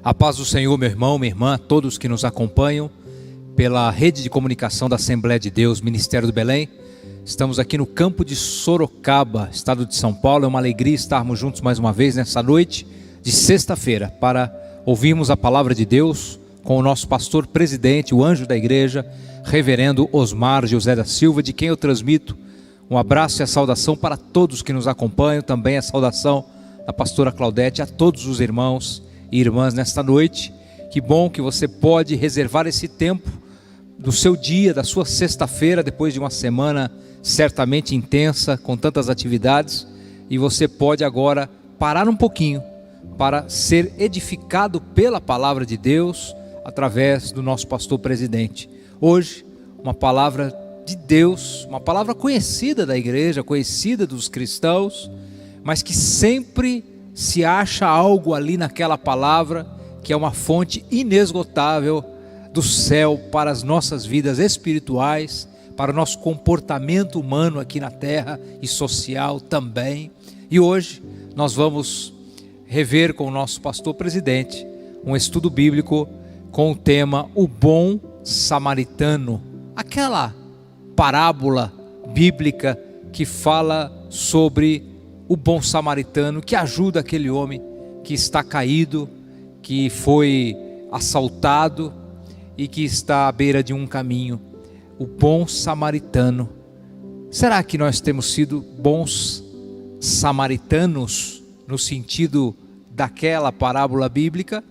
A paz do Senhor, meu irmão, minha irmã, todos que nos acompanham pela rede de comunicação da Assembleia de Deus, Ministério do Belém. Estamos aqui no campo de Sorocaba, estado de São Paulo. É uma alegria estarmos juntos mais uma vez nessa noite de sexta-feira para ouvirmos a palavra de Deus com o nosso pastor presidente, o anjo da igreja, reverendo Osmar José da Silva, de quem eu transmito um abraço e a saudação para todos que nos acompanham, também a saudação da pastora Claudete, a todos os irmãos e irmãs nesta noite. Que bom que você pode reservar esse tempo do seu dia, da sua sexta-feira, depois de uma semana certamente intensa, com tantas atividades, e você pode agora parar um pouquinho para ser edificado pela palavra de Deus através do nosso pastor presidente. Hoje, uma palavra de Deus, uma palavra conhecida da igreja, conhecida dos cristãos, mas que sempre se acha algo ali naquela palavra que é uma fonte inesgotável do céu para as nossas vidas espirituais, para o nosso comportamento humano aqui na terra e social também. E hoje nós vamos rever com o nosso pastor presidente um estudo bíblico com o tema O Bom Samaritano, aquela parábola bíblica que fala sobre o bom samaritano que ajuda aquele homem que está caído, que foi assaltado e que está à beira de um caminho. O bom samaritano. Será que nós temos sido bons samaritanos no sentido daquela parábola bíblica?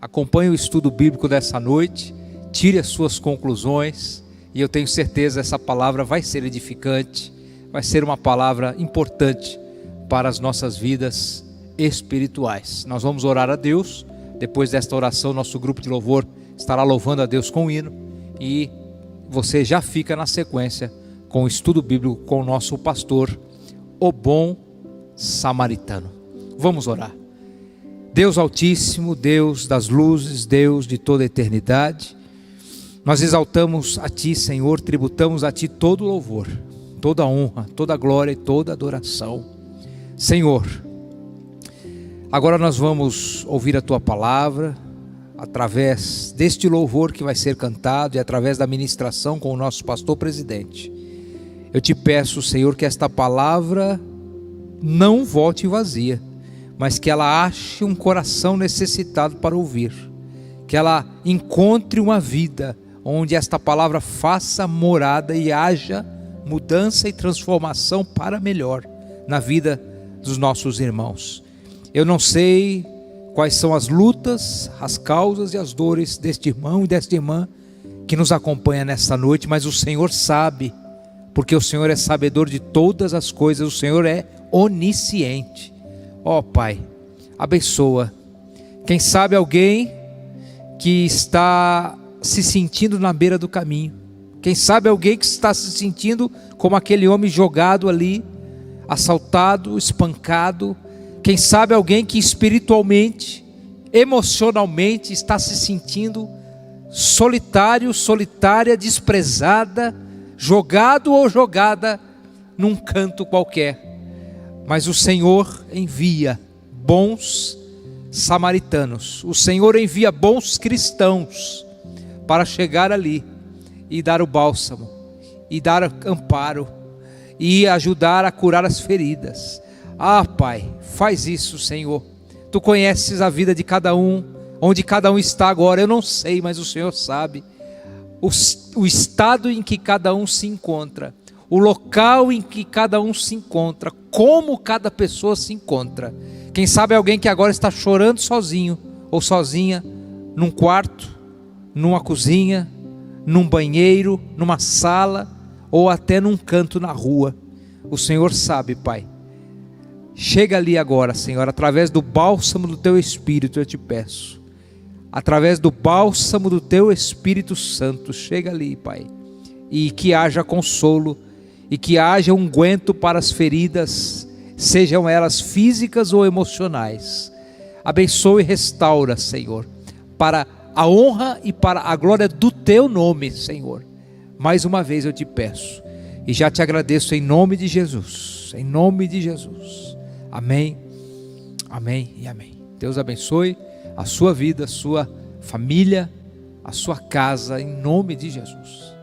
Acompanhe o estudo bíblico dessa noite, tire as suas conclusões, e eu tenho certeza essa palavra vai ser edificante, vai ser uma palavra importante para as nossas vidas espirituais. Nós vamos orar a Deus. Depois desta oração, nosso grupo de louvor estará louvando a Deus com o hino, e você já fica na sequência com o estudo bíblico com o nosso pastor, o bom samaritano. Vamos orar. Deus Altíssimo, Deus das luzes, Deus de toda a eternidade, nós exaltamos a Ti, Senhor, tributamos a Ti todo louvor, toda honra, toda glória e toda adoração. Senhor, agora nós vamos ouvir a Tua palavra, através deste louvor que vai ser cantado e através da ministração com o nosso pastor presidente. Eu te peço, Senhor, que esta palavra não volte vazia, mas que ela ache um coração necessitado para ouvir, que ela encontre uma vida onde esta palavra faça morada e haja mudança e transformação para melhor na vida dos nossos irmãos. Eu não sei quais são as lutas, as causas e as dores deste irmão e desta irmã que nos acompanha nesta noite, mas o Senhor sabe, porque o Senhor é sabedor de todas as coisas, o Senhor é onisciente. Ó Pai, abençoa. Quem sabe alguém que está se sentindo na beira do caminho, quem sabe alguém que está se sentindo como aquele homem jogado ali, assaltado, espancado. Quem sabe alguém que espiritualmente, emocionalmente está se sentindo solitário, solitária, desprezada, jogado ou jogada num canto qualquer. Mas o Senhor envia bons samaritanos, o Senhor envia bons cristãos para chegar ali e dar o bálsamo, e dar amparo, e ajudar a curar as feridas. Ah, Pai, faz isso, Senhor. Tu conheces a vida de cada um, onde cada um está agora. Eu não sei, mas o Senhor sabe o estado em que cada um se encontra, o local em que cada um se encontra, como cada pessoa se encontra. Quem sabe alguém que agora está chorando sozinho ou sozinha, num quarto, numa cozinha, num banheiro, numa sala, ou até num canto na rua. O Senhor sabe, Pai. Chega ali agora, Senhor, através do bálsamo do Teu Espírito, eu te peço. Através do bálsamo do Teu Espírito Santo, chega ali, Pai. E que haja consolo, e que haja unguento para as feridas, sejam elas físicas ou emocionais. Abençoe e restaura, Senhor, para a honra e para a glória do Teu nome, Senhor. Mais uma vez eu te peço, e já te agradeço em nome de Jesus, em nome de Jesus. Amém, amém e amém. Deus abençoe a sua vida, a sua família, a sua casa, em nome de Jesus.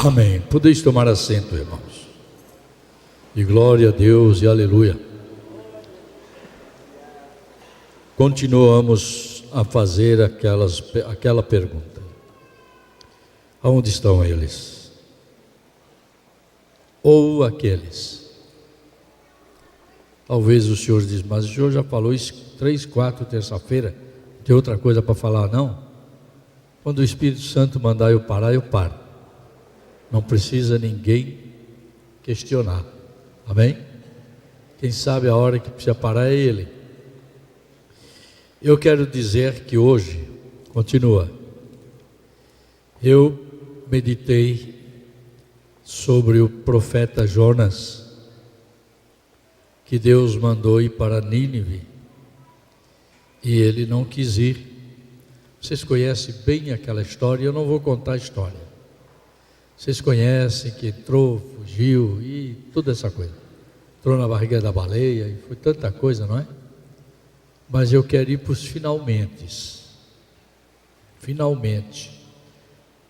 Amém. Podeis tomar assento, irmãos. E glória a Deus e aleluia. Continuamos a fazer aquela pergunta: aonde estão eles? Ou aqueles Talvez o senhor diz, mas o senhor já falou isso 3, 4, terça-feira, tem outra coisa para falar? Não. Quando o Espírito Santo mandar eu parar, eu paro. Não precisa ninguém questionar. Amém? Quem sabe a hora que precisa parar é Ele. Eu quero dizer que hoje, continua, eu meditei sobre o profeta Jonas, que Deus mandou ir para Nínive, e ele não quis ir. Vocês conhecem bem aquela história, eu não vou contar a história. Vocês conhecem que entrou, fugiu e toda essa coisa. Entrou na barriga da baleia e foi tanta coisa, não é? Mas eu quero ir para os finalmente. Finalmente.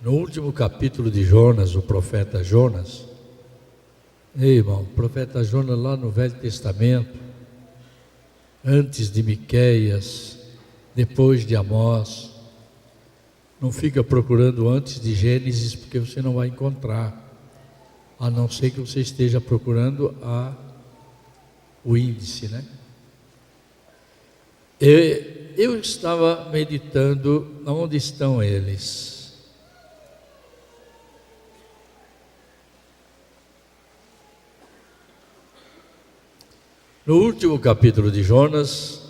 No último capítulo de Jonas, o profeta Jonas, ei, irmão, o profeta Jonas lá no Velho Testamento, antes de Miqueias, depois de Amós, não fica procurando antes de Gênesis, porque você não vai encontrar, a não ser que você esteja procurando o índice, né? Eu estava meditando onde estão eles. No último capítulo de Jonas,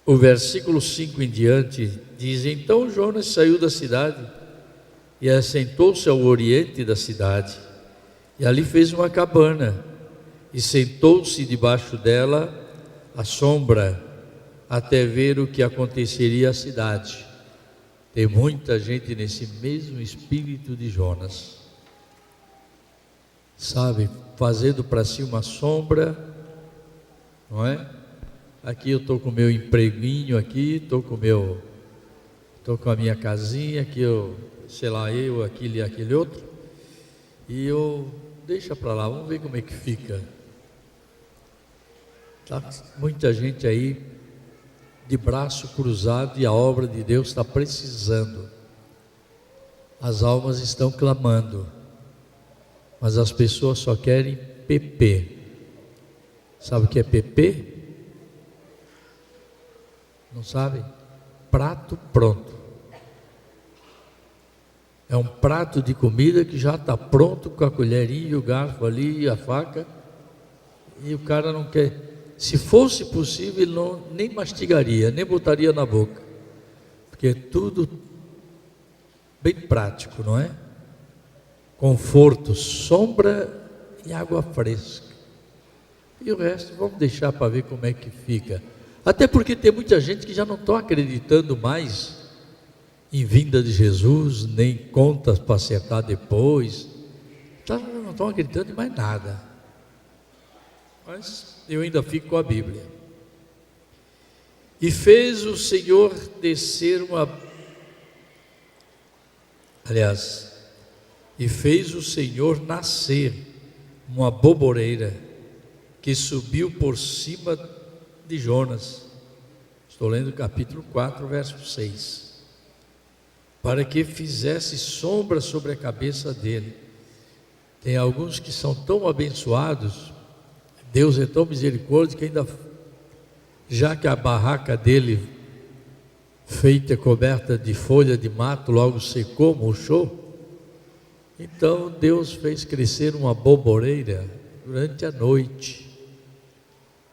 o versículo 5 em diante diz: então Jonas saiu da cidade e assentou-se ao oriente da cidade, e ali fez uma cabana, e sentou-se debaixo dela à sombra, até ver o que aconteceria à cidade. Tem muita gente nesse mesmo espírito de Jonas, sabe, fazendo para si uma sombra, não é? Aqui eu estou com o meu empreguinho aqui, estou com a minha casinha, aqui eu, sei lá, aquele e aquele outro, e eu, deixa para lá, vamos ver como é que fica. Tá muita gente aí de braço cruzado e a obra de Deus está precisando. As almas estão clamando, mas as pessoas só querem PP. Sabe o que é PP? Não sabe? Prato pronto. É um prato de comida que já está pronto, com a colherinha, o garfo ali e a faca, e o cara não quer. Se fosse possível, ele nem mastigaria, nem botaria na boca, porque é tudo bem prático, não é? Conforto, sombra e água fresca. E o resto vamos deixar para ver como é que fica. Até porque tem muita gente que já não está acreditando mais em vinda de Jesus, nem contas para acertar depois. Não estão acreditando em mais nada. Mas eu ainda fico com a Bíblia. E fez o Senhor descer e fez o Senhor nascer uma boboreira que subiu por cima de Jonas. Estou lendo o capítulo 4, verso 6. Para que fizesse sombra sobre a cabeça dele. Tem alguns que são tão abençoados, Deus é tão misericórdia, que ainda, já que a barraca dele, feita, coberta de folha de mato, logo secou, murchou, então Deus fez crescer uma boboreira durante a noite,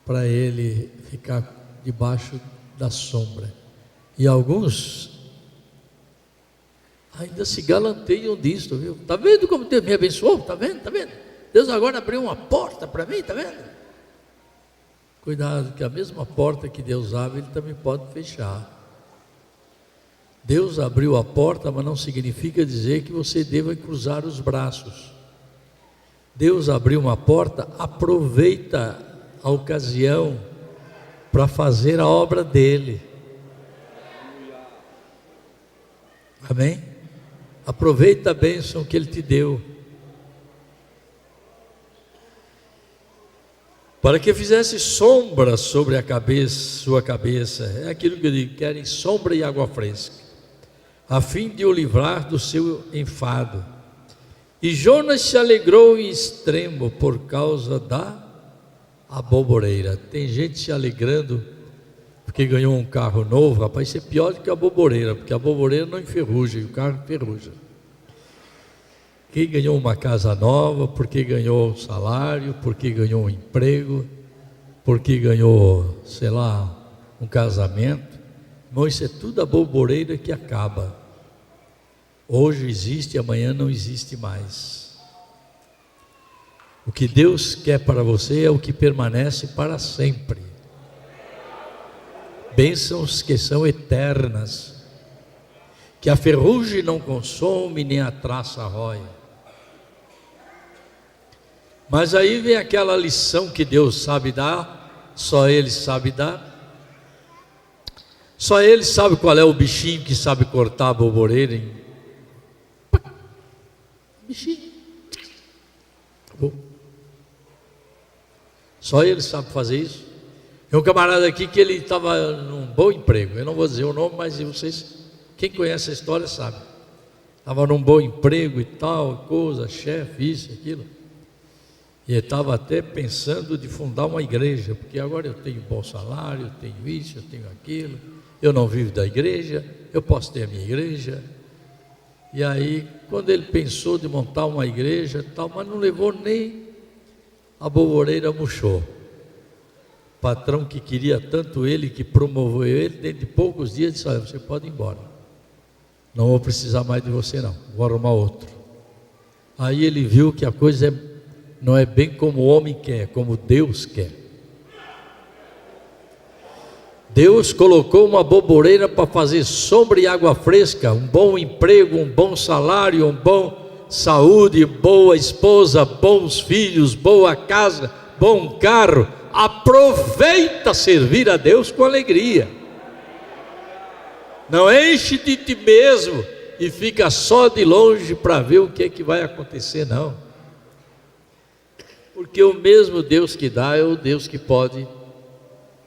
para ele ficar debaixo da sombra. E alguns ainda se galanteiam disso, viu? Está vendo como Deus me abençoou? Está vendo? Está vendo? Deus agora abriu uma porta para mim, está vendo? Cuidado, que a mesma porta que Deus abre, Ele também pode fechar. Deus abriu a porta, mas não significa dizer que você deva cruzar os braços. Deus abriu uma porta, aproveita a ocasião para fazer a obra dele. Amém? Aproveita a bênção que Ele te deu, para que fizesse sombra sobre a sua cabeça. É aquilo que eu digo, querem sombra e água fresca, a fim de o livrar do seu enfado, E Jonas se alegrou em extremo por causa da aboboreira. Tem gente se alegrando porque ganhou um carro novo. Rapaz, isso é pior do que a aboboreira, porque a aboboreira não enferruja e o carro enferruja. Quem ganhou uma casa nova, porque ganhou um salário, porque ganhou um emprego, porque ganhou, sei lá, um casamento. Irmão, isso é tudo a aboboreira que acaba. Hoje existe, amanhã não existe mais. O que Deus quer para você é o que permanece para sempre. Bênçãos que são eternas, que a ferrugem não consome, nem a traça rói. Mas aí vem aquela lição que Deus sabe dar, só Ele sabe dar. Só Ele sabe qual é o bichinho que sabe cortar a aboboreira, hein? Bichinho. Só Ele sabe fazer isso. Tem um camarada aqui que ele estava num bom emprego. Eu não vou dizer o nome, mas vocês, quem conhece a história sabe. Estava num bom emprego e tal, coisa, chefe, isso, aquilo. E ele estava até pensando de fundar uma igreja, porque agora eu tenho bom salário, eu tenho isso, eu tenho aquilo. Eu não vivo da igreja, eu posso ter a minha igreja. E aí, quando ele pensou de montar uma igreja tal, mas não levou nem a aboboreira, murchou. O patrão que queria tanto ele, que promoveu ele, dentro de poucos dias disse: olha, você pode ir embora, não vou precisar mais de você não, vou arrumar outro. Aí ele viu que a coisa não é bem como o homem quer, como Deus quer. Deus colocou uma aboboreira para fazer sombra e água fresca, um bom emprego, um bom salário, um bom saúde, boa esposa, bons filhos, boa casa, bom carro. Aproveita servir a Deus com alegria. Não enche de ti mesmo e fica só de longe para ver o que é que vai acontecer, não. Porque o mesmo Deus que dá é o Deus que pode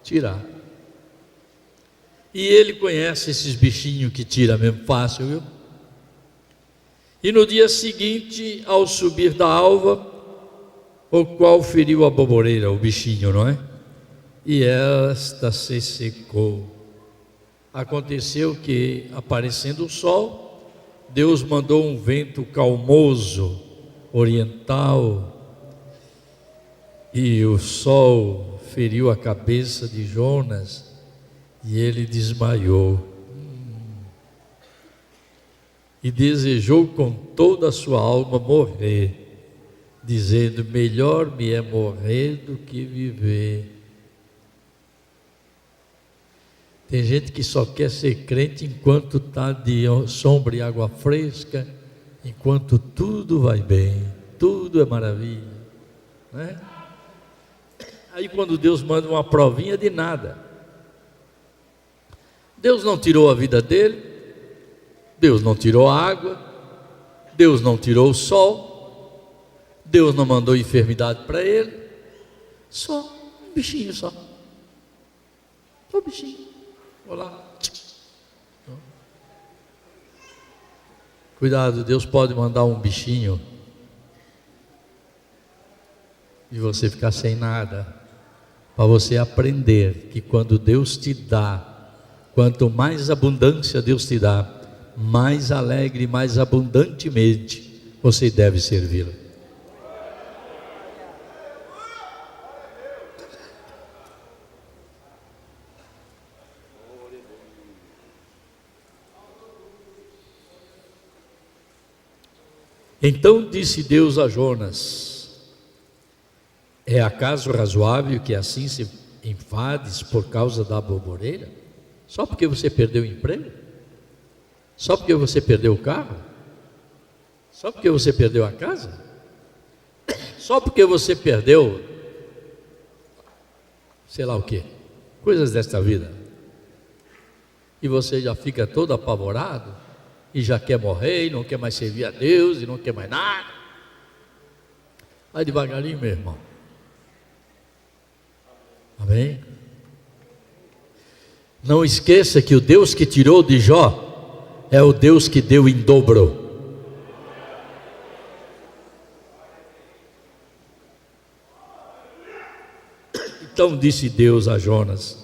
tirar. E Ele conhece esses bichinhos que tira mesmo fácil, viu? E no dia seguinte, ao subir da alva, o qual feriu a aboboreira, o bichinho, não é? E esta se secou. Aconteceu que, aparecendo o sol, Deus mandou um vento calmoso, oriental, e o sol feriu a cabeça de Jonas, e ele desmaiou, e desejou com toda a sua alma morrer, dizendo: melhor me é morrer do que viver. Tem gente que só quer ser crente enquanto está de sombra e água fresca, enquanto tudo vai bem, tudo é maravilha, né? Aí quando Deus manda uma provinha, de nada. Deus não tirou a vida dele, Deus não tirou a água, Deus não tirou o sol, Deus não mandou enfermidade para ele, só um bichinho só. Só um bichinho. Olá. Cuidado, Deus pode mandar um bichinho e você ficar sem nada, para você aprender que quando Deus te dá, quanto mais abundância Deus te dá, mais alegre, mais abundantemente você deve servi-lo. Então disse Deus a Jonas: é acaso razoável que assim se enfades por causa da aboboreira? Só porque você perdeu o emprego? Só porque você perdeu o carro? Só porque você perdeu a casa? Só porque você perdeu, sei lá o quê, coisas desta vida, e você já fica todo apavorado, e já quer morrer, e não quer mais servir a Deus, e não quer mais nada. Vai devagarinho, meu irmão. Amém? Não esqueça que o Deus que tirou de Jó é o Deus que deu em dobro. Então disse Deus a Jonas: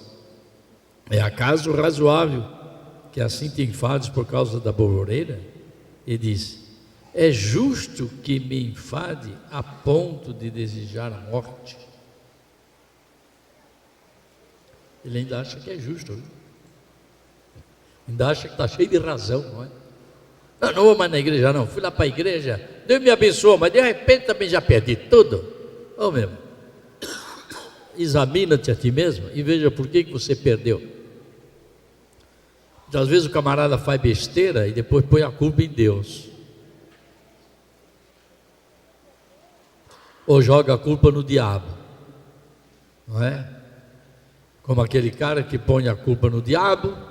é acaso razoável que assim te enfades por causa da borboleira? E disse: é justo que me enfade a ponto de desejar a morte? Ele ainda acha que é justo, viu? Ainda acha que está cheio de razão, não é? Não vou mais na igreja não, fui lá para a igreja, Deus me abençoou, mas de repente também já perdi tudo. Ô meu irmão, examina-te a ti mesmo e veja por que você perdeu. Às vezes o camarada faz besteira e depois põe a culpa em Deus, ou joga a culpa no diabo, não é? Como aquele cara que põe a culpa no diabo.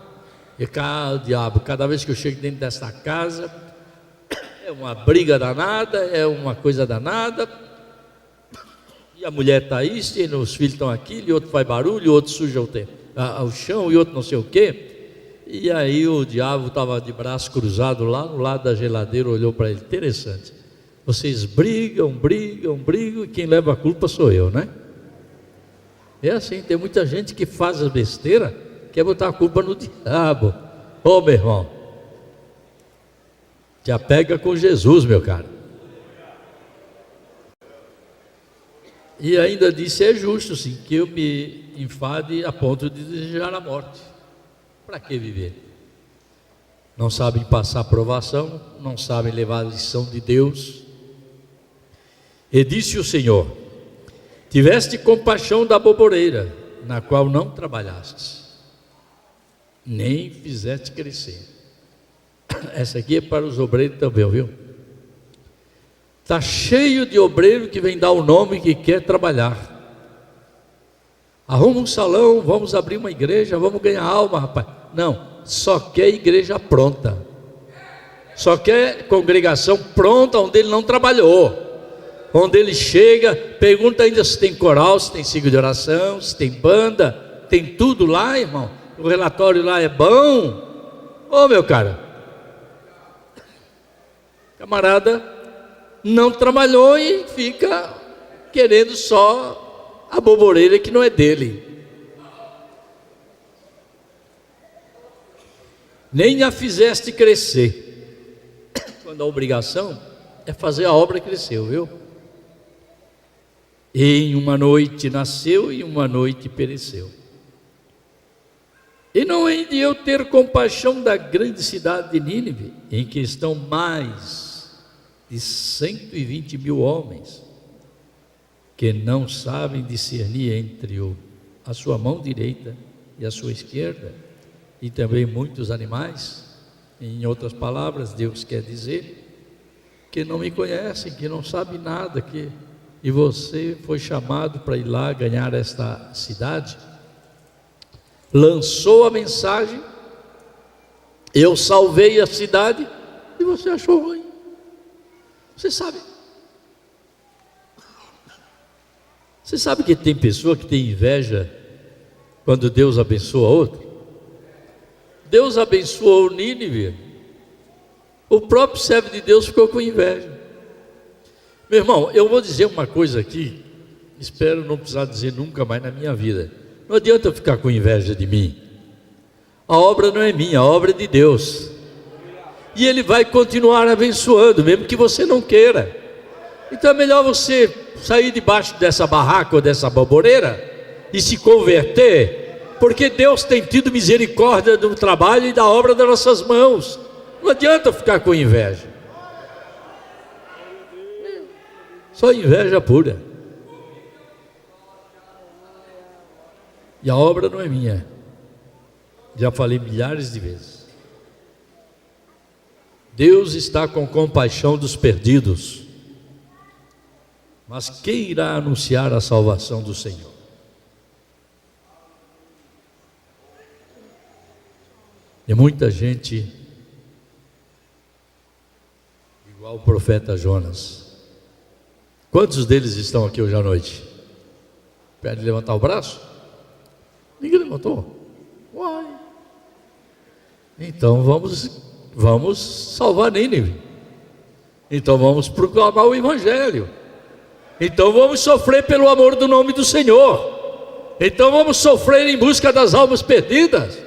E o diabo, cada vez que eu chego dentro desta casa, é uma briga danada, é uma coisa danada, e a mulher está isso, e os filhos estão aquilo, e outro faz barulho, e outro suja o chão, e outro não sei o quê. E aí o diabo estava de braço cruzado lá no lado da geladeira, olhou para ele: interessante, vocês brigam, e quem leva a culpa sou eu, né? É assim, tem muita gente que faz a besteira, quer botar a culpa no diabo. Ô meu irmão, te apega com Jesus, meu caro. E ainda disse: é justo sim que eu me enfade a ponto de desejar a morte. Para que viver? Não sabem passar provação, não sabem levar a lição de Deus. E disse o Senhor: tiveste compaixão da borboleira, na qual não trabalhastes, nem fizeste crescer. Essa aqui é para os obreiros também, viu? Está cheio de obreiro que vem dar o nome que quer trabalhar. Arruma um salão, vamos abrir uma igreja, vamos ganhar alma, rapaz. Não, só quer igreja pronta, só quer congregação pronta, onde ele não trabalhou, onde ele chega, pergunta ainda se tem coral, se tem ciclo de oração, se tem banda, tem tudo lá, irmão. O relatório lá é bom. Ô meu cara, camarada não trabalhou e fica querendo só a borboleira que não é dele. Nem a fizeste crescer, quando a obrigação é fazer a obra crescer, viu? Em uma noite nasceu e uma noite pereceu. E não hei de eu ter compaixão da grande cidade de Nínive, em que estão mais de 120 mil homens, que não sabem discernir entre a sua mão direita e a sua esquerda, e também muitos animais. Em outras palavras, Deus quer dizer que não me conhecem, que não sabem nada, e você foi chamado para ir lá ganhar esta cidade. Lançou a mensagem, eu salvei a cidade, e você achou ruim. Você sabe que tem pessoa que tem inveja quando Deus abençoa outro? Deus abençoou Nínive, o próprio servo de Deus ficou com inveja. Meu irmão, eu vou dizer uma coisa aqui, espero não precisar dizer nunca mais na minha vida. Não adianta eu ficar com inveja de mim. A obra não é minha, a obra é de Deus. E Ele vai continuar abençoando, mesmo que você não queira. Então é melhor você sair debaixo dessa barraca ou dessa borboleira e se converter, porque Deus tem tido misericórdia do trabalho e da obra das nossas mãos. Não adianta ficar com inveja. Só inveja pura. E a obra não é minha. Já falei milhares de vezes. Deus está com compaixão dos perdidos, mas quem irá anunciar a salvação do Senhor? E muita gente igual o profeta Jonas. Quantos deles estão aqui hoje à noite? Pede levantar o braço? Ninguém levantou? Uai. Então vamos salvar Nínive. Então vamos proclamar o Evangelho. Então vamos sofrer pelo amor do nome do Senhor. Então vamos sofrer em busca das almas perdidas.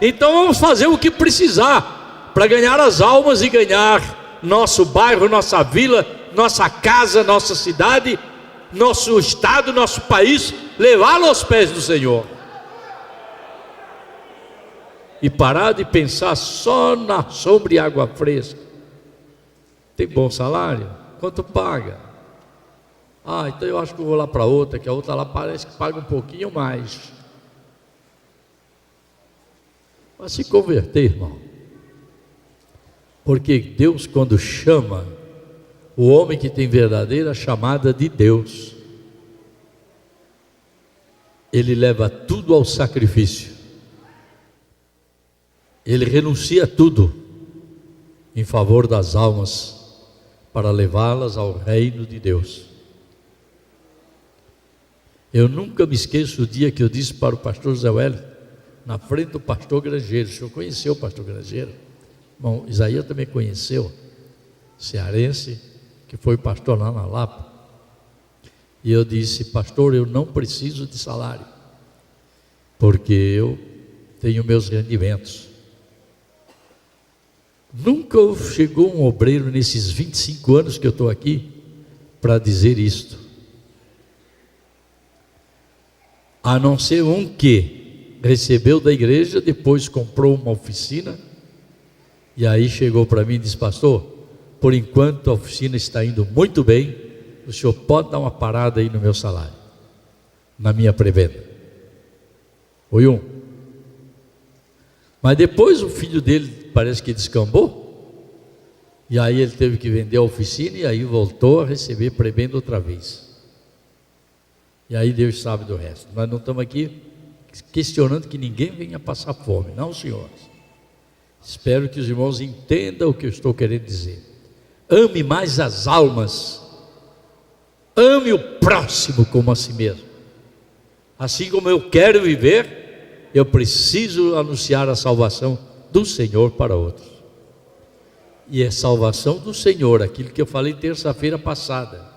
Então vamos fazer o que precisar para ganhar as almas e ganhar nosso bairro, nossa vila, nossa casa, nossa cidade, nosso estado, nosso país, levá-lo aos pés do Senhor. E parar de pensar só na sombra e água fresca. Tem bom salário? Quanto paga? Então eu acho que eu vou lá para outra, que a outra lá parece que paga um pouquinho mais. Mas se converter, irmão. Porque Deus, quando chama o homem que tem verdadeira chamada de Deus, ele leva tudo ao sacrifício. Ele renuncia a tudo em favor das almas, para levá-las ao reino de Deus. Eu nunca me esqueço o dia que eu disse para o pastor Zé Wélio, na frente do pastor Grangeiro. O senhor conheceu o pastor Grangeiro? Bom, Isaías também conheceu, cearense, que foi pastor lá na Lapa. E eu disse: pastor, eu não preciso de salário, porque eu tenho meus rendimentos. Nunca chegou um obreiro nesses 25 anos que eu estou aqui para dizer isto, a não ser um que recebeu da igreja, depois comprou uma oficina, e aí chegou para mim e disse: pastor, por enquanto a oficina está indo muito bem, o senhor pode dar uma parada aí no meu salário, na minha pré-venda. Foi um. Mas depois o filho dele parece que descambou, e aí ele teve que vender a oficina, e aí voltou a receber pré-venda outra vez. E aí Deus sabe do resto. Nós não estamos aqui questionando que ninguém venha passar fome, não, senhores. Espero que os irmãos entendam o que eu estou querendo dizer. Ame mais as almas, ame o próximo como a si mesmo. Assim como eu quero viver, eu preciso anunciar a salvação do Senhor para outros. E é salvação do Senhor, aquilo que eu falei terça-feira passada.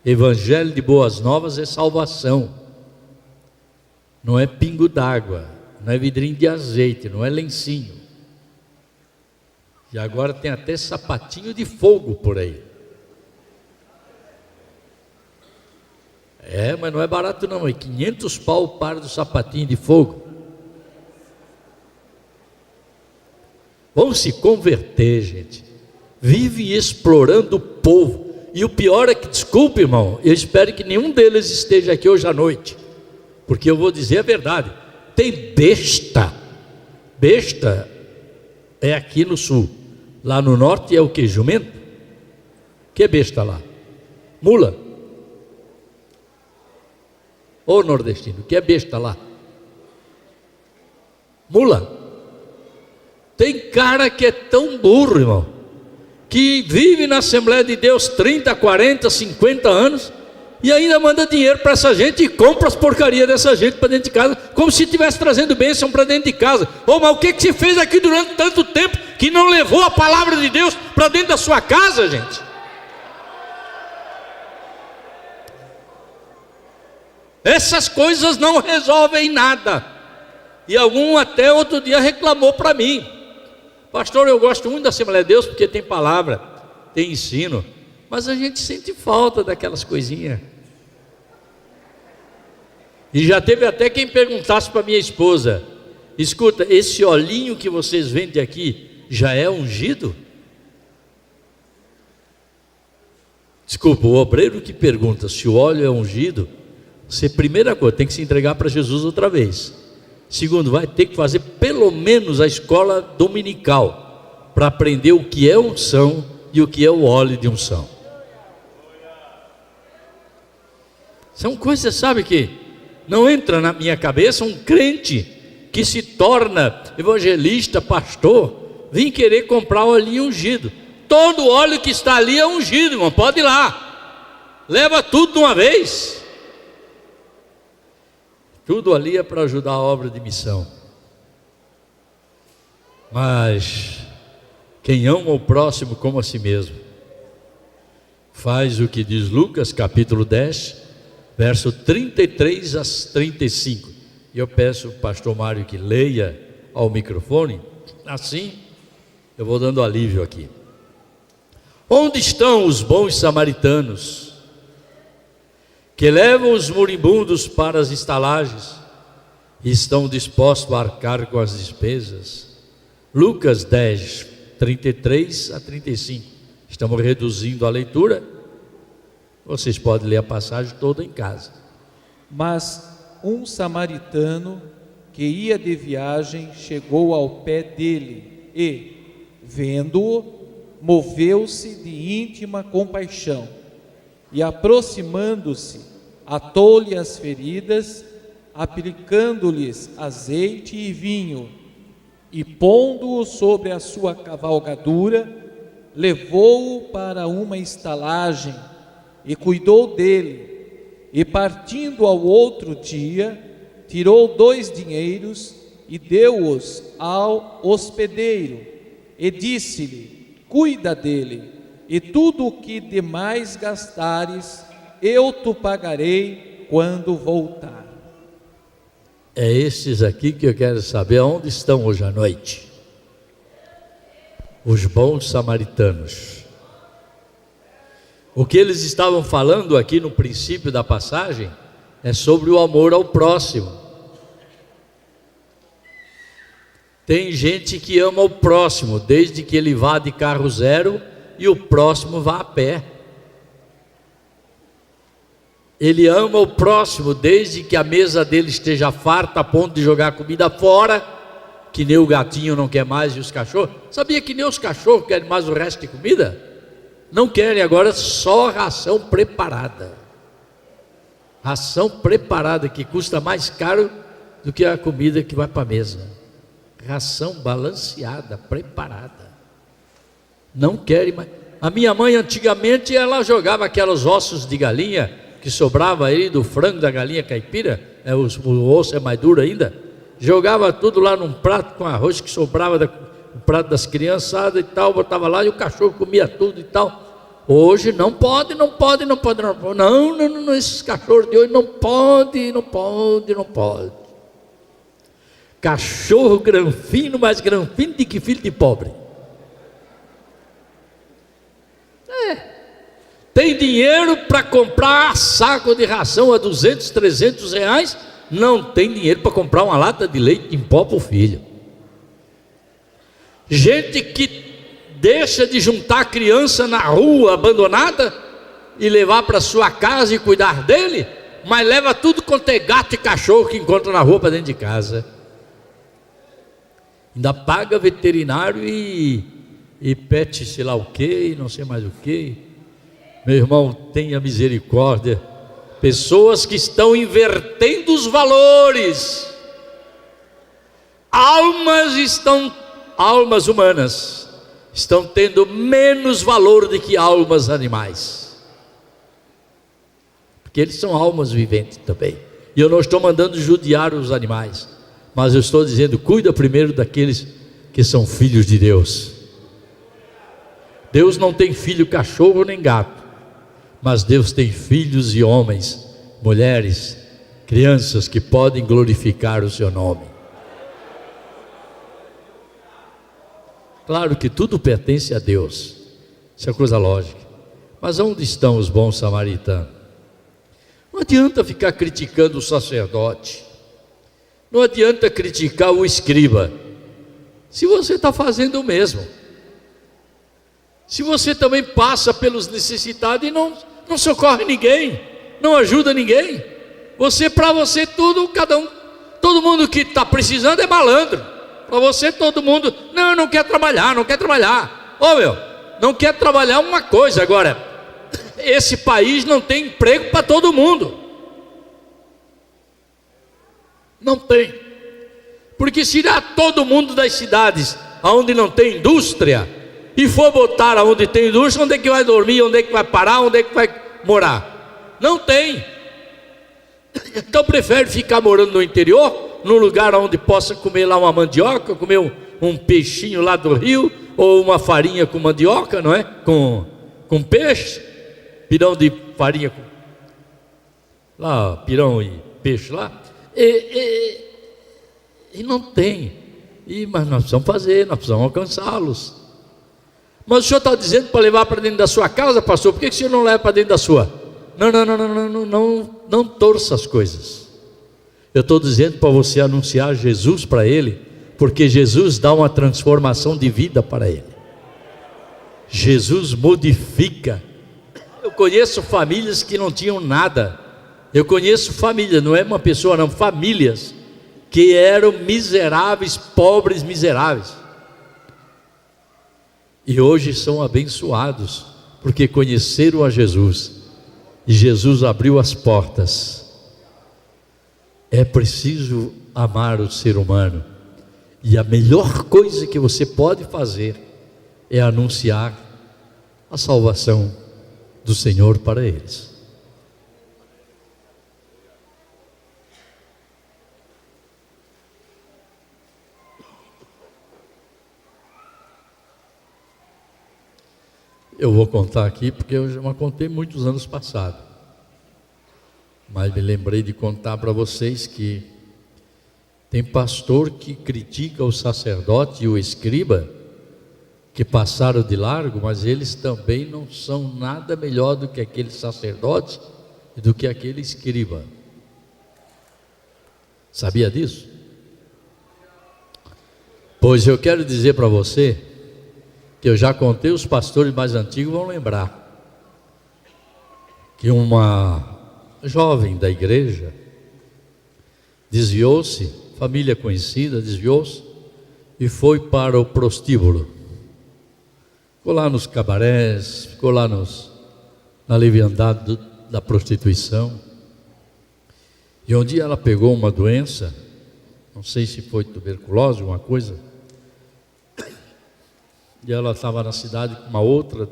Evangelho de boas novas é salvação. Não é pingo d'água, não é vidrinho de azeite, não é lencinho. E agora tem até sapatinho de fogo por aí. Mas não é barato não, é 500 pau o par do sapatinho de fogo. Vamos se converter, gente. Vive explorando o povo. E o pior é que, desculpe, irmão, eu espero que nenhum deles esteja aqui hoje à noite, porque eu vou dizer a verdade. Tem besta. Besta é aqui no sul. Lá no norte é o que? Jumento? Que besta lá? Mula. Ô nordestino, que é besta lá? Mula. Tem cara que é tão burro, irmão, que vive na Assembleia de Deus 30, 40, 50 anos e ainda manda dinheiro para essa gente e compra as porcarias dessa gente para dentro de casa, como se estivesse trazendo bênção para dentro de casa. Mas o que você fez aqui durante tanto tempo que não levou a palavra de Deus para dentro da sua casa, gente? Essas coisas não resolvem nada. E algum até outro dia reclamou para mim: pastor, eu gosto muito da Assembleia de Deus porque tem palavra, tem ensino, mas a gente sente falta daquelas coisinhas. E já teve até quem perguntasse para minha esposa: escuta, esse olhinho que vocês vendem aqui já é ungido? Desculpa, o obreiro que pergunta se o óleo é ungido, você, primeira coisa, tem que se entregar para Jesus outra vez. Segundo, vai ter que fazer pelo menos a escola dominical para aprender o que é unção e o que é o óleo de unção. São coisas, sabe, que não entra na minha cabeça um crente que se torna evangelista, pastor, vir querer comprar óleo ungido. Todo óleo que está ali é ungido, irmão, pode ir lá, leva tudo de uma vez. Tudo ali é para ajudar a obra de missão. Mas quem ama o próximo como a si mesmo, faz o que diz Lucas capítulo 10, verso 33 a 35. E eu peço ao pastor Mário que leia ao microfone, assim eu vou dando alívio aqui. Onde estão os bons samaritanos, que levam os moribundos para as estalagens e estão dispostos a arcar com as despesas? Lucas 10, 33 a 35. Estamos reduzindo a leitura. Vocês podem ler a passagem toda em casa. Mas um samaritano que ia de viagem chegou ao pé dele e, vendo-o, moveu-se de íntima compaixão e, aproximando-se, atou-lhe as feridas, aplicando-lhes azeite e vinho, e pondo-o sobre a sua cavalgadura, levou-o para uma estalagem e cuidou dele. E partindo ao outro dia, tirou 2 dinheiros e deu-os ao hospedeiro, e disse-lhe: cuida dele, e tudo o que demais gastares, eu te pagarei quando voltar. É esses aqui que eu quero saber onde estão hoje à noite. Os bons samaritanos. O que eles estavam falando aqui no princípio da passagem é sobre o amor ao próximo. Tem gente que ama o próximo, desde que ele vá de carro zero e o próximo vá a pé. Ele ama o próximo, desde que a mesa dele esteja farta a ponto de jogar comida fora, que nem o gatinho não quer mais e os cachorros. Sabia que nem os cachorros querem mais o resto de comida? Não querem agora só ração preparada. Ração preparada que custa mais caro do que a comida que vai para a mesa. Ração balanceada, preparada. Não querem mais. A minha mãe antigamente ela jogava aqueles ossos de galinha que sobrava aí do frango da galinha caipira, o osso é mais duro ainda. Jogava tudo lá num prato com arroz que sobrava do prato das criançadas e tal, botava lá e o cachorro comia tudo e tal. Hoje não pode. Não, esses cachorros de hoje não pode. Cachorro granfino, mas granfino de que filho de pobre. Tem dinheiro para comprar saco de ração a 200, 300 reais, não tem dinheiro para comprar uma lata de leite em pó para o filho. Gente que deixa de juntar criança na rua abandonada e levar para sua casa e cuidar dele, mas leva tudo quanto é gato e cachorro que encontra na rua para dentro de casa. Ainda paga veterinário e pet sei lá o que, não sei mais o que. Meu irmão, tenha misericórdia. Pessoas que estão invertendo os valores. Almas humanas estão tendo menos valor do que almas animais, porque eles são almas viventes também. E eu não estou mandando judiar os animais, mas eu estou dizendo, cuida primeiro daqueles que são filhos de Deus. Deus não tem filho cachorro nem gato, mas Deus tem filhos e homens, mulheres, crianças que podem glorificar o seu nome. Claro que tudo pertence a Deus, isso é coisa lógica. Mas onde estão os bons samaritanos? Não adianta ficar criticando o sacerdote, não adianta criticar o escriba, se você está fazendo o mesmo. Se você também passa pelos necessitados e não socorre ninguém, não ajuda ninguém, para você tudo, todo mundo que está precisando é malandro. Para você todo mundo, não quer trabalhar. Não quer trabalhar uma coisa. Agora, esse país não tem emprego para todo mundo. Não tem. Porque se tirar todo mundo das cidades onde não tem indústria e for botar onde tem indústria, onde é que vai dormir, onde é que vai parar, onde é que vai morar? Não tem. Então prefere ficar morando no interior, num lugar onde possa comer lá uma mandioca, comer um peixinho lá do rio, ou uma farinha com mandioca, não é? Com peixe, pirão de farinha lá, pirão e peixe lá, e não tem. Mas nós precisamos fazer, nós precisamos alcançá-los. Mas o senhor está dizendo para levar para dentro da sua casa, pastor, por que o senhor não leva para dentro da sua? Não torça as coisas. Eu estou dizendo para você anunciar Jesus para ele, porque Jesus dá uma transformação de vida para ele. Jesus modifica. Eu conheço famílias que não tinham nada. Eu conheço famílias, não é uma pessoa não, famílias que eram miseráveis, pobres miseráveis. E hoje são abençoados, porque conheceram a Jesus, e Jesus abriu as portas. É preciso amar o ser humano, e a melhor coisa que você pode fazer é anunciar a salvação do Senhor para eles. Eu vou contar aqui porque eu já contei muitos anos passados, mas me lembrei de contar para vocês que tem pastor que critica o sacerdote e o escriba, que passaram de largo, mas eles também não são nada melhor do que aquele sacerdote e do que aquele escriba. Sabia disso? Pois eu quero dizer para você que eu já contei, os pastores mais antigos vão lembrar, que uma jovem da igreja desviou-se, família conhecida, desviou-se e foi para o prostíbulo. Ficou lá nos cabarés, ficou lá na leviandade da prostituição. E um dia ela pegou uma doença, não sei se foi tuberculose, alguma coisa, e ela estava na cidade com uma outra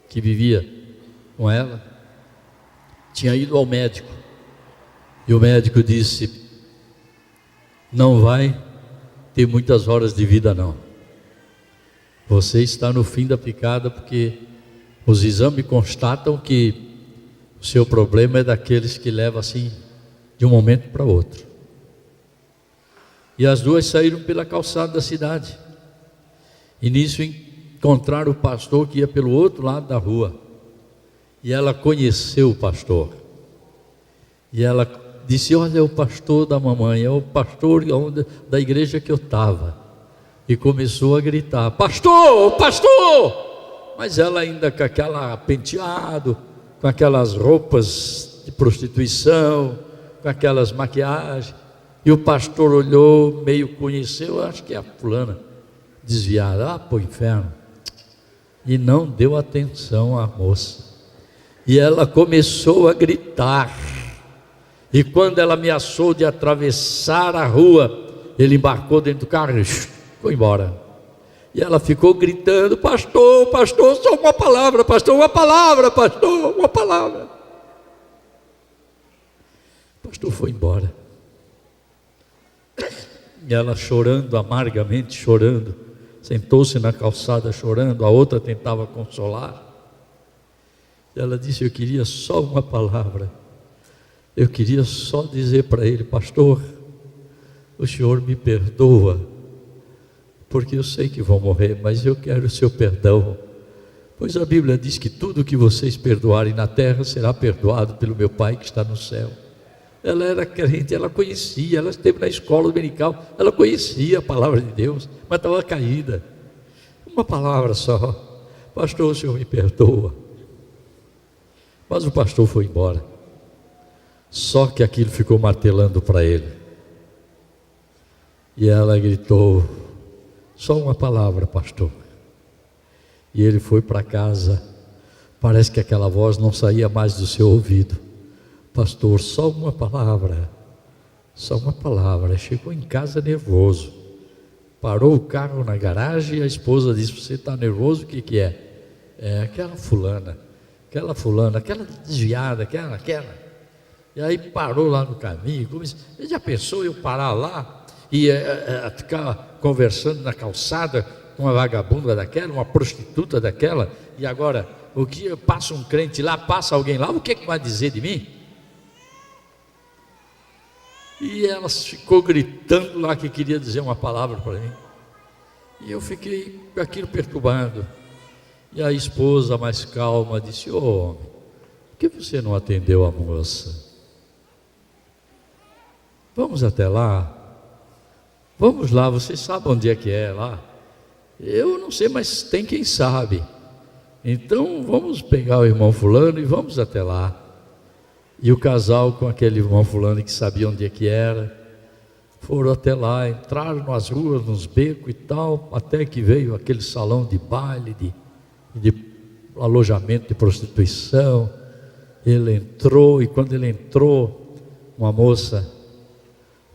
que vivia com ela, tinha ido ao médico, e o médico disse: não vai ter muitas horas de vida não, você está no fim da picada, porque os exames constatam que o seu problema é daqueles que levam assim, de um momento para outro. E as duas saíram pela calçada da cidade, e nisso encontraram o pastor que ia pelo outro lado da rua, e ela conheceu o pastor, e ela disse: olha, é o pastor da mamãe, é o pastor da igreja que eu estava. E começou a gritar: pastor, pastor! Mas ela ainda com aquela penteado, com aquelas roupas de prostituição, com aquelas maquiagens, e o pastor olhou, meio conheceu, acho que é a fulana desviada, para o inferno, e não deu atenção à moça, e ela começou a gritar, e quando ela ameaçou de atravessar a rua, ele embarcou dentro do carro e foi embora. E ela ficou gritando: pastor, pastor, só uma palavra, pastor, uma palavra, pastor, uma palavra. O pastor foi embora, e ela chorando, amargamente chorando, sentou-se na calçada chorando, a outra tentava consolar. E ela disse: eu queria só uma palavra, eu queria só dizer para ele: pastor, o senhor me perdoa, porque eu sei que vou morrer, mas eu quero o seu perdão, pois a Bíblia diz que tudo que vocês perdoarem na terra será perdoado pelo meu Pai que está no céu. Ela era crente, ela conhecia, ela esteve na escola dominical, ela conhecia a palavra de Deus, mas estava caída. Uma palavra só: pastor, o senhor me perdoa. Mas o pastor foi embora, só que aquilo ficou martelando para ele, e ela gritou: só uma palavra, pastor. E ele foi para casa, parece que aquela voz não saía mais do seu ouvido: pastor, só uma palavra, só uma palavra. Chegou em casa nervoso, parou o carro na garagem, e a esposa disse: você está nervoso? O que é? É aquela fulana, aquela desviada, aquela. E aí parou lá no caminho. Ele já pensou eu parar lá e ficar conversando na calçada com uma vagabunda daquela, uma prostituta daquela, e agora o que passa um crente lá, passa alguém lá, o que vai dizer de mim? E ela ficou gritando lá que queria dizer uma palavra para mim. E eu fiquei com aquilo perturbado. E a esposa, mais calma, disse: ô homem, por que você não atendeu a moça? Vamos até lá. Vamos lá, você sabe onde é que é lá? Eu não sei, mas tem quem sabe. Então vamos pegar o irmão fulano e vamos até lá. E o casal com aquele irmão fulano que sabia onde é que era, foram até lá, entraram nas ruas, nos becos e tal, até que veio aquele salão de baile, de alojamento de prostituição. Ele entrou, e quando ele entrou, uma moça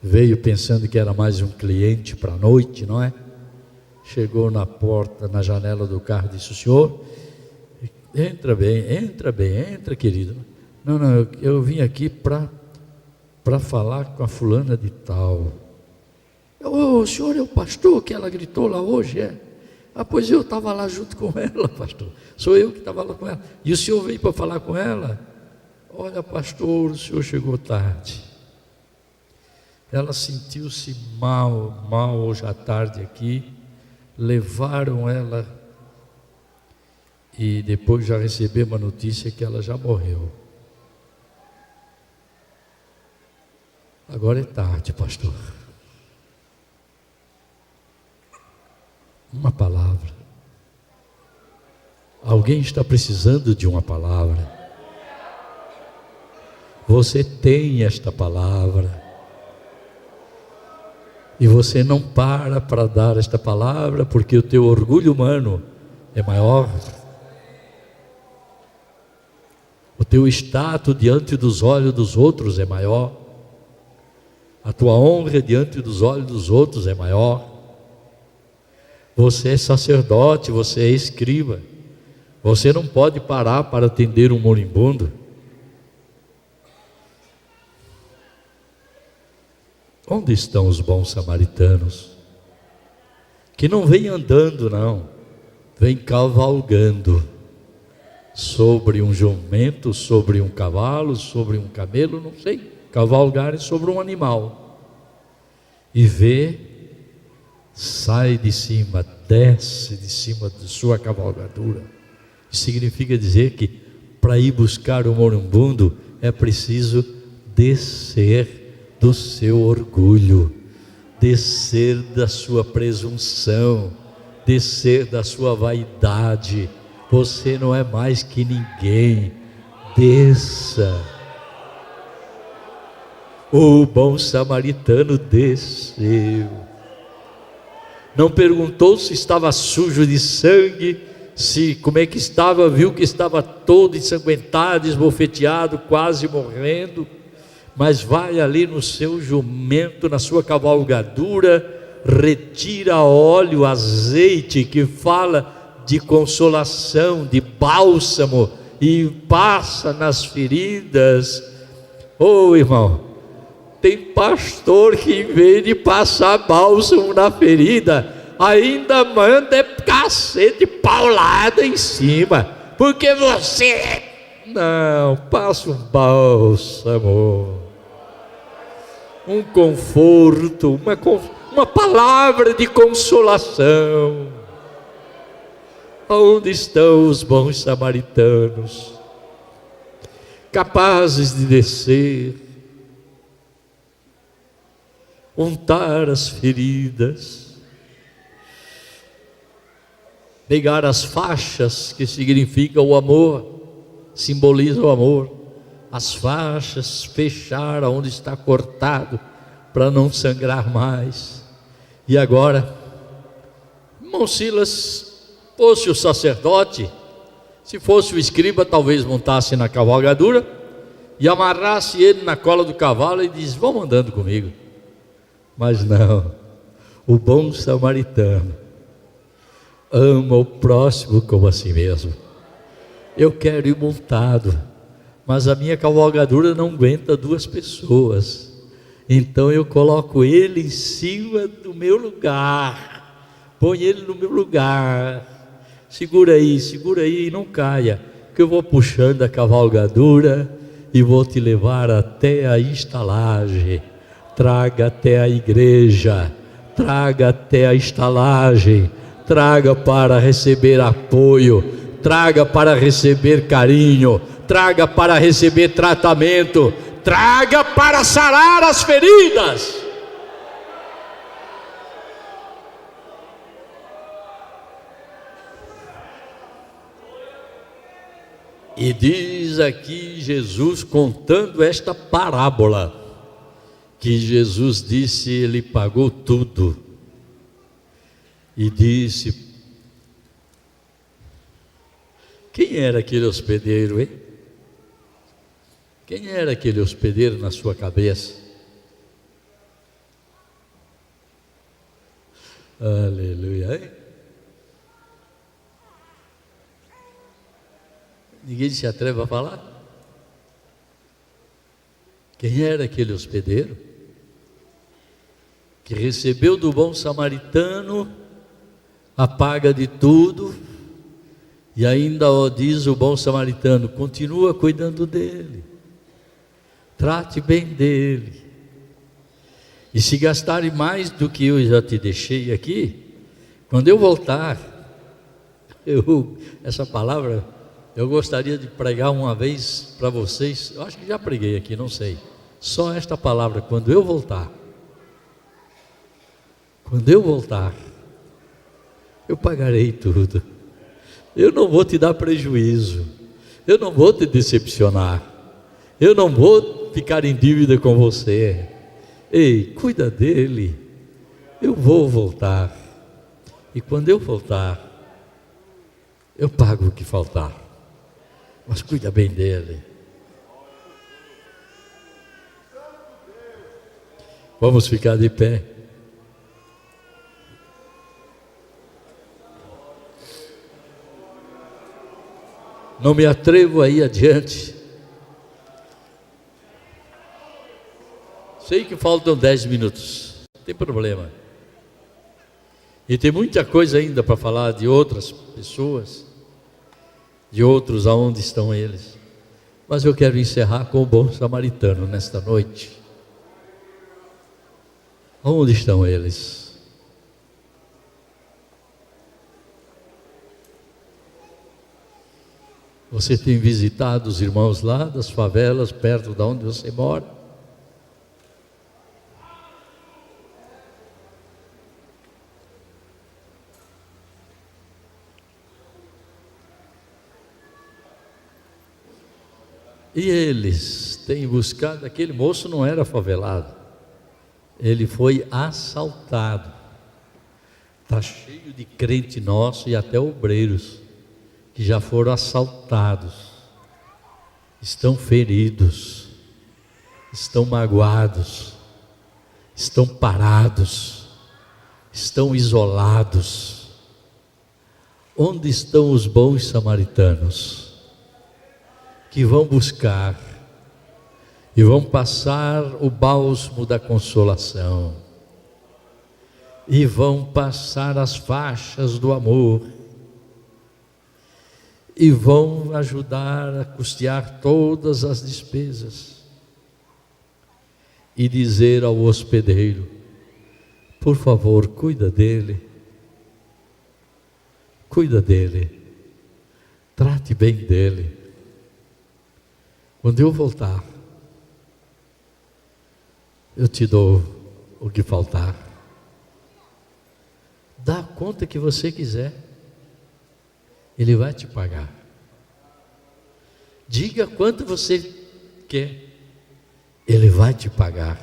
veio pensando que era mais um cliente para a noite, não é? Chegou na porta, na janela do carro, disse: o senhor, entra bem, entra, querido. Não, eu vim aqui para falar com a fulana de tal. O senhor é o pastor que ela gritou lá hoje, é? Ah, pois eu estava lá junto com ela, pastor. Sou eu que estava lá com ela. E o senhor veio para falar com ela? Olha, pastor, o senhor chegou tarde. Ela sentiu-se mal hoje à tarde aqui. Levaram ela e depois já recebemos a notícia que ela já morreu. Agora é tarde, pastor. Uma palavra. Alguém está precisando de uma palavra. Você tem esta palavra. E você não para dar esta palavra, porque o teu orgulho humano é maior. O teu status diante dos olhos dos outros é maior. A tua honra diante dos olhos dos outros é maior. Você é sacerdote, você é escriba. Você não pode parar para atender um moribundo. Onde estão os bons samaritanos? Que não vem andando, não, vem cavalgando sobre um jumento, sobre um cavalo, sobre um camelo, não sei, cavalgarem sobre um animal. E vê, sai de cima, desce de cima de sua cavalgadura. Significa dizer que para ir buscar o moribundo é preciso descer do seu orgulho, descer da sua presunção, descer da sua vaidade. Você não é mais que ninguém. Desça. O bom samaritano desceu. Não perguntou se estava sujo de sangue, como é que estava, viu que estava todo ensanguentado, esbofeteado, quase morrendo. Mas vai ali no seu jumento, na sua cavalgadura, retira óleo, azeite, que fala de consolação, de bálsamo, e passa nas feridas. Oh, irmão, tem pastor que em vez de passar bálsamo na ferida, ainda manda cacete, paulada em cima, porque você não passa um bálsamo, um conforto, uma palavra de consolação. Onde estão os bons samaritanos, capazes de descer, untar as feridas, pegar as faixas que significam o amor, simboliza o amor, as faixas, fechar onde está cortado, para não sangrar mais. E agora, irmão Silas, fosse o sacerdote, se fosse o escriba, talvez montasse na cavalgadura e amarrasse ele na cola do cavalo e diz: vão andando comigo. Mas não, o bom samaritano ama o próximo como a si mesmo. Eu quero ir montado, mas a minha cavalgadura não aguenta duas pessoas, então eu coloco ele em cima do meu lugar, põe ele no meu lugar. Segura aí, não caia, que eu vou puxando a cavalgadura e vou te levar até a estalagem, traga até a igreja, traga até a estalagem, traga para receber apoio, traga para receber carinho, traga para receber tratamento, traga para sarar as feridas. E diz aqui Jesus contando esta parábola, que Jesus disse, ele pagou tudo, e disse, quem era aquele hospedeiro, hein? Quem era aquele hospedeiro na sua cabeça? Aleluia, hein? Ninguém se atreve a falar? Quem era aquele hospedeiro que recebeu do bom samaritano a paga de tudo, e ainda diz o bom samaritano, continua cuidando dele, trate bem dele, e se gastarem mais do que eu já te deixei aqui, quando eu voltar, essa palavra eu gostaria de pregar uma vez para vocês, eu acho que já preguei aqui, não sei, só esta palavra, quando eu voltar, eu pagarei tudo, eu não vou te dar prejuízo, eu não vou te decepcionar, eu não vou ficar em dívida com você, ei, cuida dele, eu vou voltar, e quando eu voltar, eu pago o que faltar, mas cuida bem dele. Vamos ficar de pé. Não me atrevo a ir adiante. Sei que faltam 10 minutos, não tem problema. E tem muita coisa ainda para falar de outras pessoas, de outros, aonde estão eles. Mas eu quero encerrar com o bom samaritano nesta noite. Onde estão eles? Você tem visitado os irmãos lá das favelas, perto de onde você mora? E eles têm buscado, aquele moço não era favelado, ele foi assaltado. Está cheio de crente nosso e até obreiros que já foram assaltados, estão feridos, estão magoados, estão parados, estão isolados. Onde estão os bons samaritanos que vão buscar e vão passar o bálsamo da consolação e vão passar as faixas do amor e vão ajudar a custear todas as despesas e dizer ao hospedeiro, por favor, cuida dele, trate bem dele. Quando eu voltar, eu te dou o que faltar. Dá a conta que você quiser, ele vai te pagar. Diga quanto você quer, ele vai te pagar,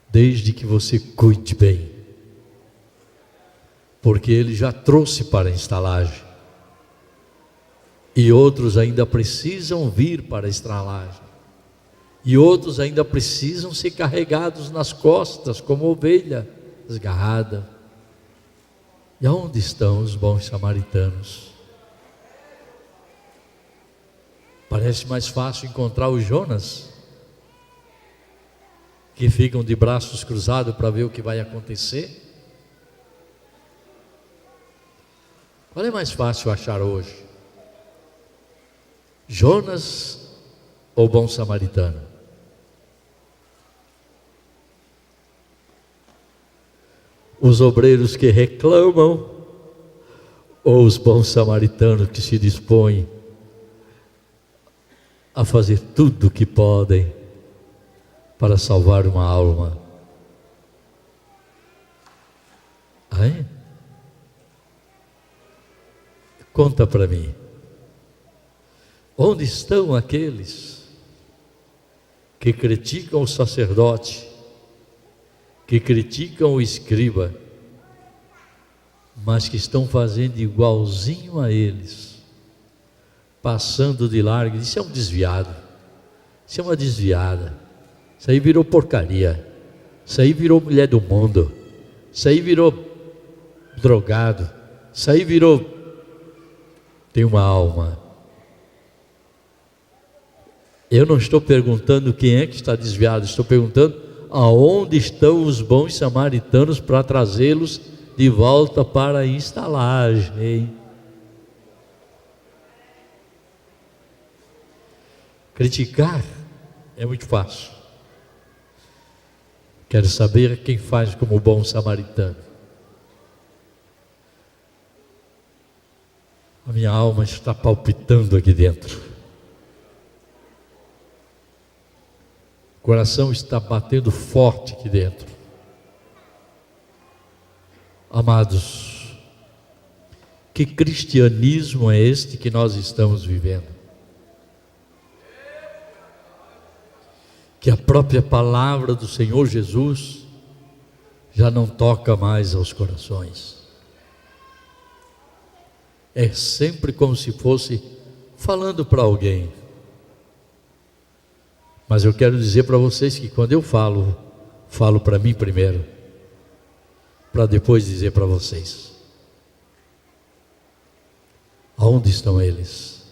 desde que você cuide bem, porque ele já trouxe para a estalagem, e outros ainda precisam vir para a estalagem, e outros ainda precisam ser carregados nas costas como ovelha desgarrada. E aonde estão os bons samaritanos? Parece mais fácil encontrar os Jonas, que ficam de braços cruzados para ver o que vai acontecer. Qual é mais fácil achar hoje? Jonas ou bom samaritano? Os obreiros que reclamam ou os bons samaritanos que se dispõem a fazer tudo o que podem para salvar uma alma? Hein? Conta para mim. Onde estão aqueles que criticam o sacerdote, que criticam o escriba, mas que estão fazendo igualzinho a eles, passando de largo? Isso é um desviado, isso é uma desviada, isso aí virou porcaria, isso aí virou mulher do mundo, isso aí virou drogado, isso aí virou, tem uma alma. Eu não estou perguntando quem é que está desviado, estou perguntando aonde estão os bons samaritanos para trazê-los de volta para a estalagem. Criticar é muito fácil. Quero saber quem faz como bom samaritano. A minha alma está palpitando aqui dentro. O coração está batendo forte aqui dentro. Amados, que cristianismo é este que nós estamos vivendo? Que a própria palavra do Senhor Jesus já não toca mais aos corações. É sempre como se fosse falando para alguém. Mas eu quero dizer para vocês que quando eu falo para mim primeiro, para depois dizer para vocês. Aonde estão eles?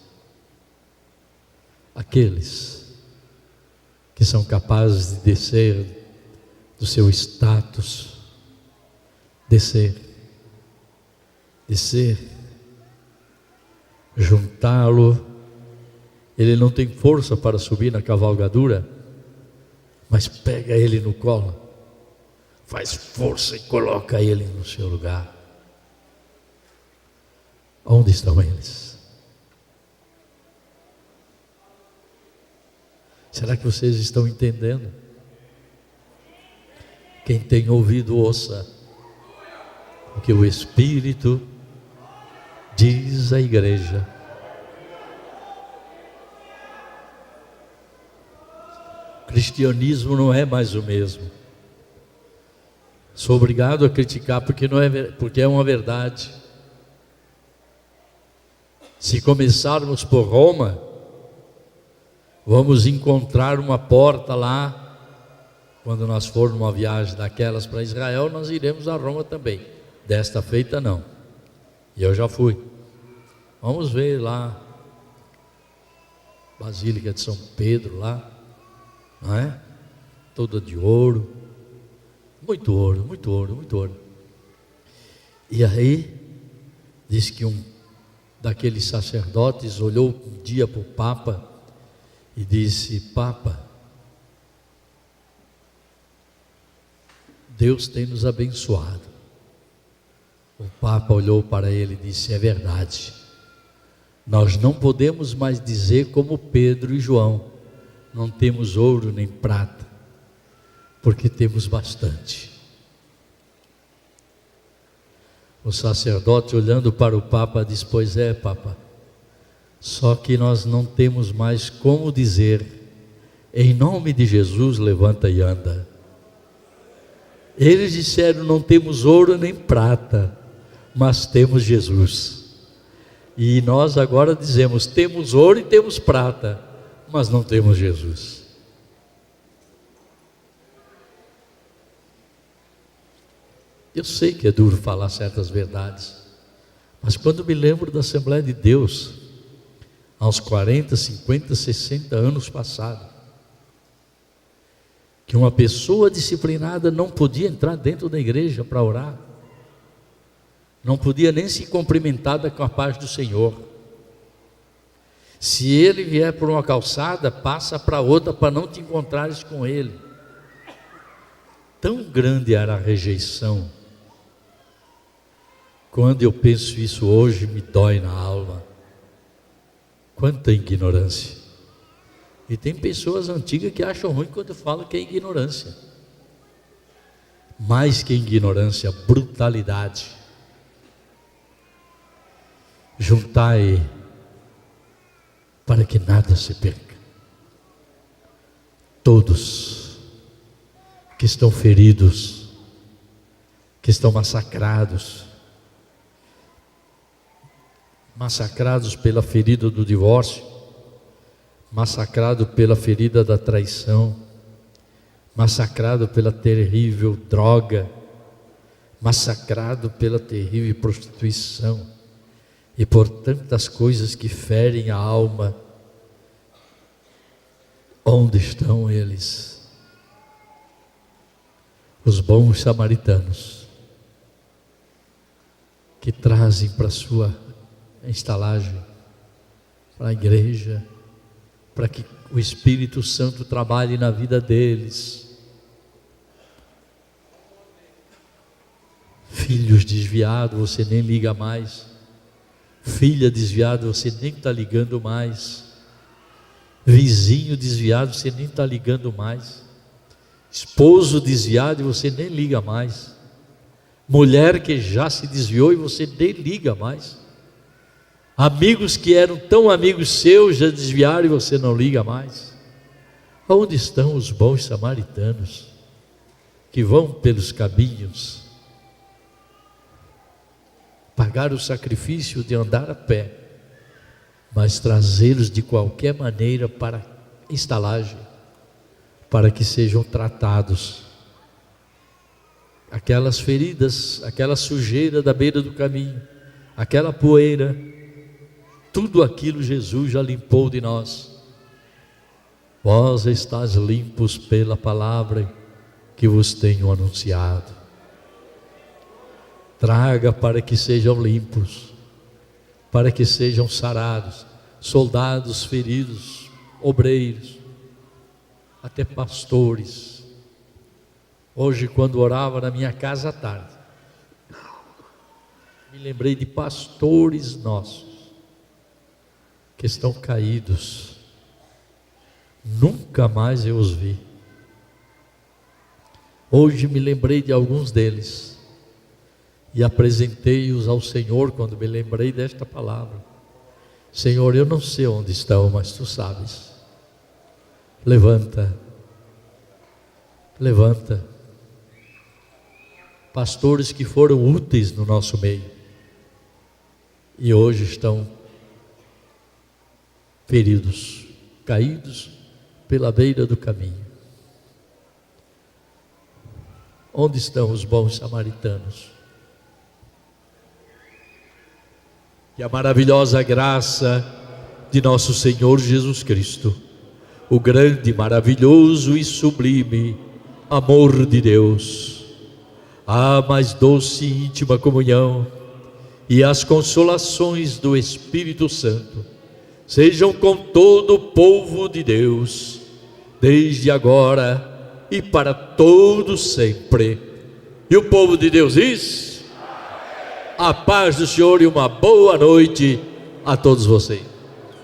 Aqueles que são capazes de descer do seu status, descer, juntá-lo. Ele não tem força para subir na cavalgadura, mas pega ele no colo, faz força e coloca ele no seu lugar. Onde estão eles? Será que vocês estão entendendo? Quem tem ouvido, ouça o que o Espírito diz à igreja. Cristianismo não é mais o mesmo. Sou obrigado a criticar porque é uma verdade. Se começarmos por Roma, vamos encontrar uma porta lá. Quando nós formos numa viagem daquelas para Israel, nós iremos a Roma também. Desta feita não. E eu já fui. Vamos ver lá, Basílica de São Pedro lá, não é? Toda de ouro, muito ouro, muito ouro, muito ouro. E aí, diz que um daqueles sacerdotes olhou um dia para o Papa e disse: Papa, Deus tem nos abençoado. O Papa olhou para ele e disse: é verdade, nós não podemos mais dizer como Pedro e João, não temos ouro nem prata, porque temos bastante. O sacerdote, olhando para o Papa, disse: pois é, Papa, só que nós não temos mais como dizer, em nome de Jesus, levanta e anda. Eles disseram: não temos ouro nem prata, mas temos Jesus. E nós agora dizemos: temos ouro e temos prata, mas não temos Jesus. Eu sei que é duro falar certas verdades, mas quando me lembro da Assembleia de Deus, aos 40, 50, 60 anos passados, que uma pessoa disciplinada não podia entrar dentro da igreja para orar, não podia nem se cumprimentar com a paz do Senhor. Se ele vier por uma calçada, passa para outra para não te encontrares com ele. Tão grande era a rejeição Quando eu penso isso hoje, me dói na alma. Quanta ignorância. E tem pessoas antigas que acham ruim quando eu falo que é ignorância. Mais que ignorância, brutalidade. Juntai para que nada se perca. Todos que estão feridos, que estão massacrados pela ferida do divórcio, massacrado pela ferida da traição, massacrado pela terrível droga, massacrado pela terrível prostituição e por tantas coisas que ferem a alma. Onde estão eles? Os bons samaritanos que trazem para sua estalagem, para a igreja, para que o Espírito Santo trabalhe na vida deles. Filhos desviados, você nem liga mais. Filha desviada, você nem está ligando mais. Vizinho desviado, você nem está ligando mais. Esposo desviado e você nem liga mais. Mulher que já se desviou e você nem liga mais. Amigos que eram tão amigos seus já desviaram e você não liga mais. Onde estão os bons samaritanos que vão pelos caminhos pagar o sacrifício de andar a pé, mas trazê-los de qualquer maneira para a estalagem, para que sejam tratados? Aquelas feridas, aquela sujeira da beira do caminho, aquela poeira, tudo aquilo Jesus já limpou de nós. Vós estáis limpos pela palavra que vos tenho anunciado. Traga para que sejam limpos, para que sejam sarados, soldados feridos, obreiros, até pastores. Hoje, quando orava na minha casa à tarde, me lembrei de pastores nossos que estão caídos, nunca mais eu os vi. Hoje me lembrei de alguns deles e apresentei-os ao Senhor quando me lembrei desta palavra. Senhor, eu não sei onde estão, mas Tu sabes. Levanta, levanta pastores que foram úteis no nosso meio e hoje estão feridos, caídos pela beira do caminho. Onde estão os bons samaritanos? Que a maravilhosa graça de nosso Senhor Jesus Cristo, o grande, maravilhoso e sublime amor de Deus, a mais doce e íntima comunhão e as consolações do Espírito Santo sejam com todo o povo de Deus, desde agora e para todo sempre. E o povo de Deus diz: a paz do Senhor e uma boa noite a todos vocês.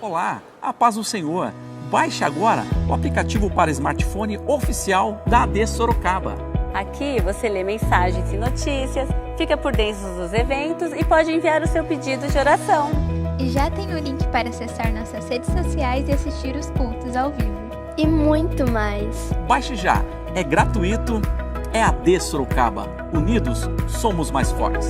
Olá, a paz do Senhor. Baixe agora o aplicativo para smartphone oficial da AD Sorocaba. Aqui você lê mensagens e notícias, fica por dentro dos eventos e pode enviar o seu pedido de oração. E já tem o link para acessar nossas redes sociais e assistir os cultos ao vivo. E muito mais. Baixe já, é gratuito, é AD Sorocaba. Unidos, somos mais fortes.